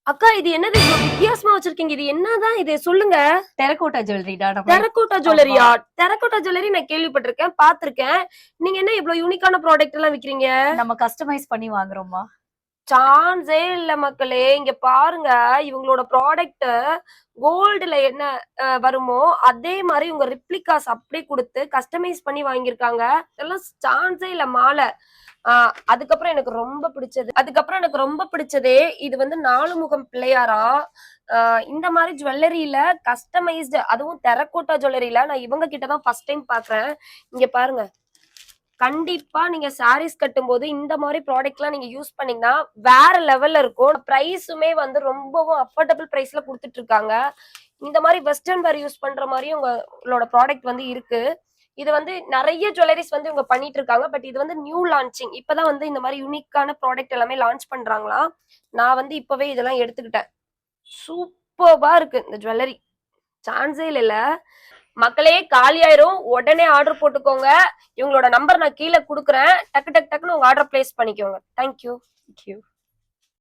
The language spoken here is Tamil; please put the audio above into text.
அக்கா இது என்னது இவ்ளோ வித்தியாசமா வச்சிருக்கீங்க? இது என்னதான் இது சொல்லுங்க. டெரகோட்டா ஜுவல்லரிடா நம்ம. டெரகோட்டா ஆமா. ஜுவல்லரியா? டெரகோட்டா ஜுவல்லரி நான் கேள்விப்பட்டிருக்கேன், பார்த்திருக்கேன். நீங்க என்ன இவ்ளோ யூனிக்கான ப்ராடக்ட் எல்லாம் விக்கிறீங்க? நம்ம கஸ்டமைஸ் பண்ணி வாங்குறோம்மா. சான்ஸே இல்ல மக்களே. இங்க பாருங்க, இவங்களோட ப்ராடக்ட் கோல்டுல என்ன வருமோ அதே மாரி இவங்க ரிப்ளிகாஸ் அப்படியே குடுத்து கஸ்டமைஸ் பண்ணி வாங்கியிருக்காங்க. இதெல்லாம் சான்ஸே இல்ல மாலை. அதுக்கப்புறம் எனக்கு ரொம்ப பிடிச்சதே இது வந்து 4 முகம் பிள்ளையாரா. இந்த மாதிரி ஜுவல்லரியில கஸ்டமைஸ்டு, அதுவும் டெரகோட்டா ஜுவல்லரியில நான் இவங்க கிட்ட தான் ஃபர்ஸ்ட் டைம் பாக்குறேன். இங்க பாருங்க, கண்டிப்பா நீங்க சாரீஸ் கட்டும்போது இந்த மாதிரி ப்ராடக்ட்லாம் நீங்க யூஸ் பண்ணீங்கன்னா வேற லெவல்ல இருக்கும். பிரைஸுமே வந்து ரொம்பவும் அஃபோர்டபுள் பிரைஸ்ல கொடுத்துட்டு இருக்காங்க. இந்த மாதிரி வெஸ்டர்ன் வேர் யூஸ் பண்ற மாதிரியும் உங்களோட ப்ராடக்ட் வந்து இருக்கு. இது வந்து நிறைய ஜுவல்லரிஸ் வந்து இவங்க பண்ணிட்டு இருக்காங்க. பட் இது வந்து நியூ லான்ச்சிங். இப்பதான் வந்து இந்த மாதிரி யூனிக்கான ப்ராடக்ட் எல்லாமே லான்ச் பண்றாங்களா. நான் வந்து இப்பவே இதெல்லாம் எடுத்துக்கிட்டேன். சூப்பர்பா இருக்கு இந்த ஜுவல்லரி. சான்ஸே இல்ல. மக்களே காலியாயிரும், உடனே ஆர்டர் போட்டுக்கோங்க. இவங்களோட நம்பர் நான் கீழே கொடுக்குறேன். டக்கு டக்கு டக்குன்னு உங்க ஆர்டர் பிளேஸ் பண்ணிக்கோங்க. தேங்க்யூ.